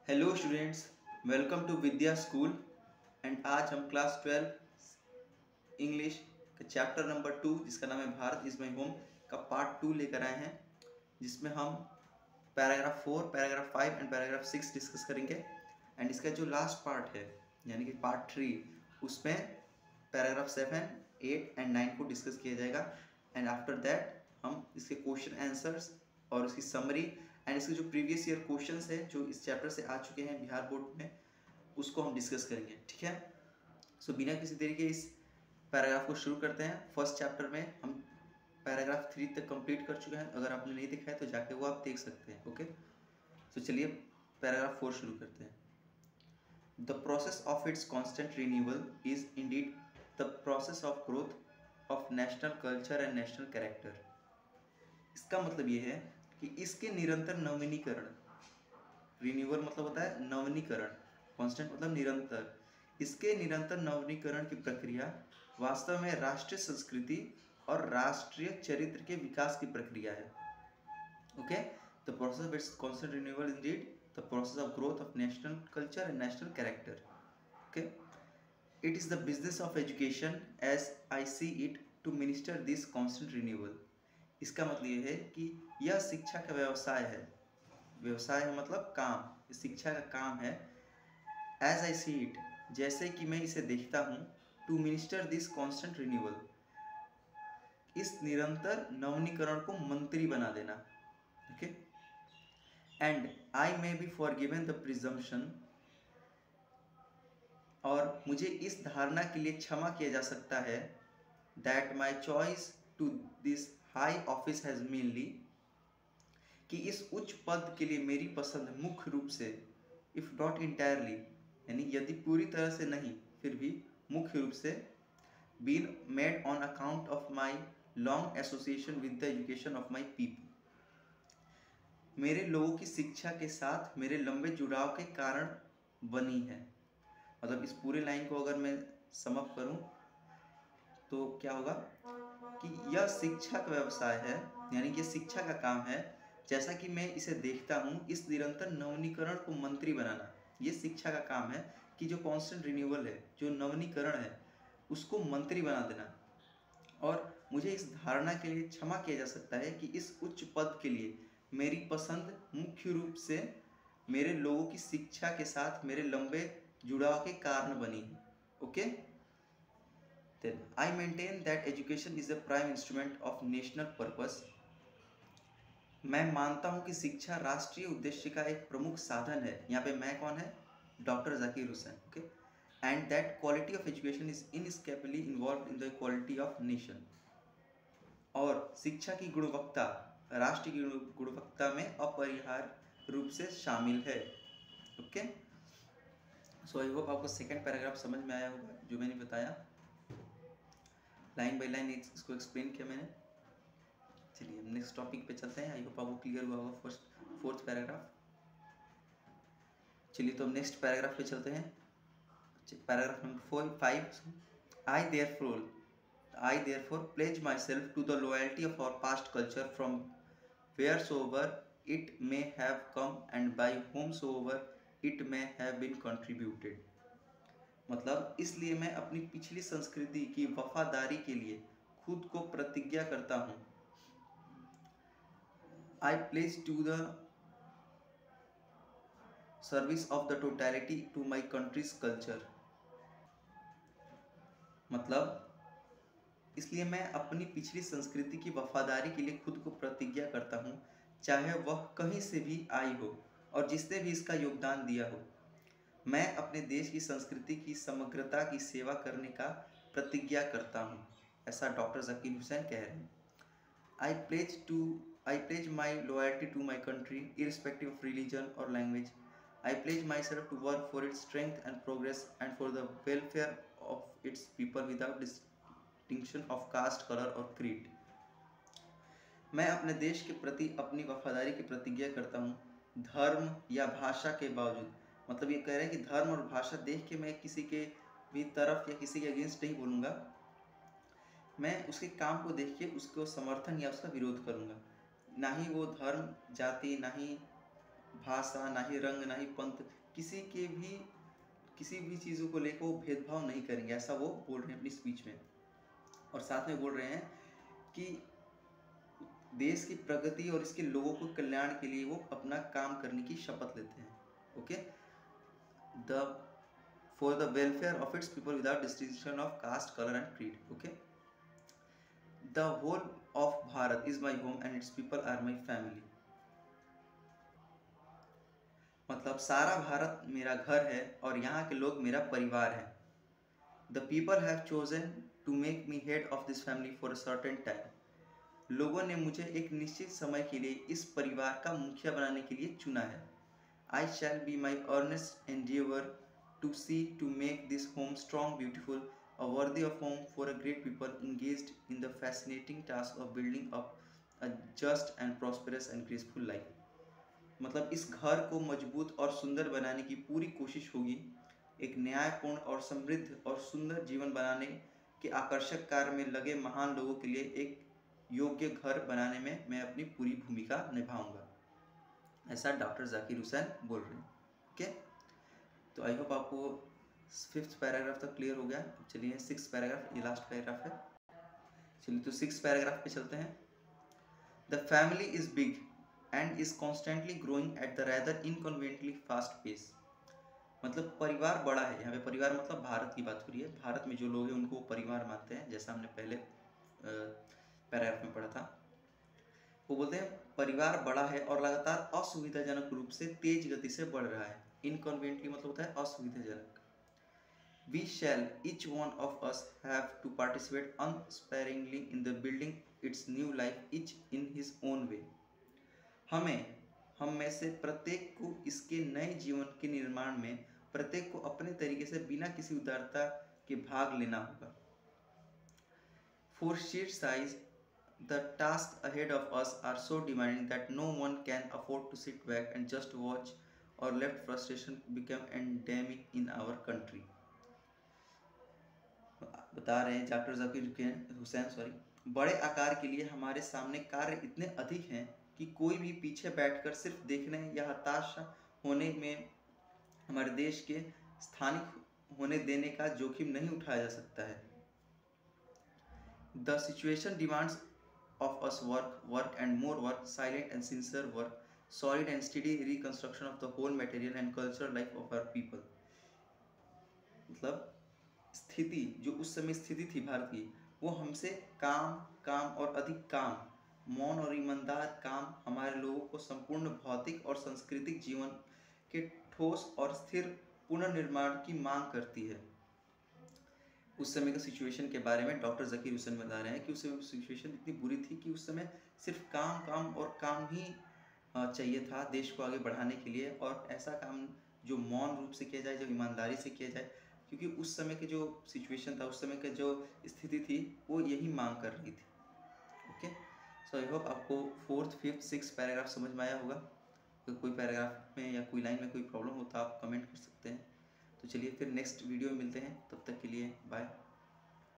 Hello students, welcome to Vidya school. And आज हम class 12 English का चैप्टर नंबर 2 जिसका नाम है भारत इज माई होम का पार्ट 2 लेकर आए हैं, जिसमें हम paragraph 4, paragraph 5 and paragraph 6 discuss करेंगे। एंड इसका जो लास्ट पार्ट है यानी कि पार्ट 3, उसमें पैराग्राफ 7, 8 एंड 9 को डिस्कस किया जाएगा। एंड आफ्टर दैट हम इसके क्वेश्चन आंसर्स और उसकी समरी एंड इसके जो प्रीवियस ईयर क्वेश्चंस है जो इस चैप्टर से आ चुके हैं बिहार बोर्ड में, उसको हम डिस्कस करेंगे। ठीक है, सो बिना किसी देरी के इस पैराग्राफ को शुरू करते हैं। फर्स्ट चैप्टर में हम पैराग्राफ 3 तक कंप्लीट कर चुके हैं। अगर आपने नहीं देखा है तो जाके वो आप देख सकते हैं। ओके, सो चलिए पैराग्राफ 4 शुरू करते हैं। The process of it's constant renewal is Indeed the process of growth of national culture and national character. इसका मतलब ये है कि इसके निरंतर नवीनीकरण, रिन्यूअल मतलब होता है नवीनीकरण, कांस्टेंट मतलब निरंतर, इसके निरंतर नवीनीकरण की प्रक्रिया वास्तव में राष्ट्रीय संस्कृति और राष्ट्रीय चरित्र के विकास की प्रक्रिया है। Okay, the process of its constant renewal indeed the process of growth of national culture and national character. Okay, it is the business of education as I see it to minister this constant renewal. इसका मतलब ये है कि यह शिक्षा का व्यवसाय है। व्यवसाय है मतलब काम, शिक्षा का काम है। एज आई सी इट, जैसे कि मैं इसे देखता हूँ, to minister this constant renewal, इस निरंतर नवीनीकरण को मंत्री बना देना। Okay, and I may be forgiven the presumption, और मुझे इस धारणा के लिए क्षमा किया जा सकता है, that my choice to this high office has mainly, कि इस उच्च पद के लिए मेरी पसंद मुख्य रूप से, इफ नॉट इंटायरली यानी यदि पूरी तरह से नहीं फिर भी मुख्य रूप से, been made on account of my long association with the education of my people. मेरे लोगों की शिक्षा के साथ मेरे लंबे जुड़ाव के कारण बनी है। मतलब इस पूरे लाइन को अगर मैं समअप करूं तो क्या होगा कि यह शिक्षा का व्यवसाय है, यानी कि शिक्षा का काम है। जैसा कि मैं इसे देखता हूँ, इस निरंतर नवीनीकरण को मंत्री बनाना, ये शिक्षा का काम है कि जो कांस्टेंट रिन्यूअल है, जो नवीनीकरण है, उसको मंत्री बना देना। और मुझे इस धारणा के लिए क्षमा किया जा सकता है कि इस उच्च पद के लिए मेरी पसंद मुख्य रूप से मेरे लोगों की शिक्षा के साथ मेरे लंबे जुड़ाव के कारण बनी है। Okay, then I maintain that education is the prime instrument of national purpose। मैं मानता हूँ कि शिक्षा राष्ट्रीय उद्देश्य का एक प्रमुख साधन है। यहाँ पे मैं कौन है? Doctor Zakir Hussain. Okay, and that quality of education is inescapably involve in the quality of nation. और शिक्षा की गुणवत्ता राष्ट्र की गुणवत्ता में अपरिहार्य रूप से शामिल है। ओके, सो आई होप आपको सेकेंड पैराग्राफ समझ में आया होगा जो मैंने बताया, लाइन बाय लाइन इसको एक्सप्लेन किया मैंने। चलिए हम नेक्स्ट टॉपिक पे चलते हैं। आई होप आपको क्लियर हुआ होगा फोर्थ पैराग्राफ। चलिए तो हम नेक्स्ट पैराग्राफ पे चलते हैं। Paragraph number 5, I therefore pledge myself to the loyalty of our past culture from wheresoever it may have come and by whomsoever it may have been contributed। मतलब इसलिए मैं अपनी पिछली संस्कृति की वफादारी के लिए खुद को प्रतिज्ञा करता हूँ। I pledge to the service of the totality to my country's culture। मतलब इसलिए मैं अपनी पिछली संस्कृति की वफादारी के लिए खुद को प्रतिज्ञा करता हूँ, चाहे वह कहीं से भी आई हो और जिसने भी इसका योगदान दिया हो। मैं अपने देश की संस्कृति की समग्रता की सेवा करने का प्रतिज्ञा करता हूँ, ऐसा डॉक्टर जाकिर हुसैन कह रहे हैं। I pledge my loyalty to my country irrespective of religion or language। I pledge myself to work for its strength and progress and for the welfare of its people without distinction of caste, color और creed। मैं अपने देश के प्रति अपनी वफादारी की प्रतिज्ञा करता हूँ, धर्म या भाषा के बावजूद। मतलब ये कह रहे हैं कि धर्म और भाषा देख के मैं किसी के भी तरफ या किसी के अगेंस्ट नहीं बोलूँगा, मैं उसके काम को देख के उसको समर्थन या उसका विरोध करूँगा। ना ही वो धर्म, जाति, ना ही भाषा, ना ही रंग, ना ही पंथ, किसी भी चीज़ों को लेकर वो भेदभाव नहीं करेंगे, ऐसा वो बोल रहे हैं अपनी स्पीच में। और साथ में बोल रहे हैं कि देश की प्रगति और इसके लोगों को कल्याण के लिए वो अपना काम करने की शपथ लेते हैं। Okay, the for the welfare of its people without distinction of caste, colour and creed. Okay, the whole of Bharat is my home and its people are my family. मतलब सारा भारत मेरा घर है और यहाँ के लोग मेरा परिवार है। The people have chosen to make me head of this family for a certain time. लोगों ने मुझे एक निश्चित समय के लिए इस परिवार का मुखिया बनाने के लिए चुना है। I shall be my earnest endeavour to see to make this home strong, beautiful, a worthy of home for a great people engaged in the fascinating task of building up a just and prosperous and graceful life। मतलब इस घर को मजबूत और सुंदर बनाने की पूरी कोशिश होगी। एक न्यायपूर्ण और समृद्ध और सुंदर जीवन बनाने के आकर्षक कार्य में लगे महान लोगों के लिए एक योग्य घर बनाने में मैं अपनी पूरी भूमिका निभाऊंगा, ऐसा डॉक्टर जाकिर हुसैन बोल रहे हैं। ओके, तो आई होप आपको 5th पैराग्राफ तक क्लियर हो गया। चलिए 6th पैराग्राफ, ये लास्ट पैराग्राफ है। चलिए तो 6th पैराग्राफ पे चलते हैं। The family is big and is constantly growing at the rather inconveniently fast pace. मतलब परिवार बड़ा है, यहाँ पे परिवार मतलब भारत की बात हो रही है। भारत में जो लोग हैं उनको परिवार मानते हैं, जैसा हमने पहले पैराग्राफ में पढ़ा था। वो बोलते हैं परिवार बड़ा है और लगातार असुविधाजनक रूप से तेज गति से बढ़ रहा है। इनकन्वीनियंटली मतलब होता है असुविधाजनक। We shall each one of us have to participate unsparingly in the building its new life, each in his own way। हम में से प्रत्येक को इसके नए जीवन के निर्माण में प्रत्येक को अपने तरीके से बिना किसी उदारता के भाग लेना होगा। For sheer size, the tasks ahead of us are so demanding that no one can afford to sit back and just watch or let frustration become endemic in our country। बता रहे हैं डॉक्टर जाकिर हुसैन बड़े आकार के लिए हमारे सामने कार्य इतने अधिक हैं कि कोई भी पीछे बैठकर सिर्फ देखने या हताश होने में हमारे देश के स्थानिक होने देने का जोखिम नहीं उठाया जा सकता है। The situation demands of us work and more work, silent and sincere work, solid and study reconstruction of the whole material and cultural life of our people. मतलब स्थिति, जो उस समय स्थिति थी भारत की, वो हमसे काम और अधिक काम, मौन और ईमानदार काम हमारे लोगों को संपूर्ण भौतिक और सांस्कृतिक जीवन के ठोस और स्थिर पुनर्निर्माण की मांग करती है। उस समय का सिचुएशन के बारे में डॉक्टर जाकिर हुसैन बता रहे हैं कि उस समय सिचुएशन इतनी बुरी थी कि उस समय सिर्फ काम और काम ही चाहिए था देश को आगे बढ़ाने के लिए, और ऐसा काम जो मौन रूप से किया जाए, जो ईमानदारी से किया जाए, क्योंकि उस समय के जो सिचुएशन था, उस समय की जो स्थिति थी, वो यही मांग कर रही थी। ओके, सो आई होप आपको 4th, 5th, 6th पैराग्राफ समझ में आया होगा। तो कोई पैराग्राफ में या कोई लाइन में कोई प्रॉब्लम हो तो आप कमेंट कर सकते हैं। तो चलिए फिर नेक्स्ट वीडियो में मिलते हैं, तब तक के लिए बाय।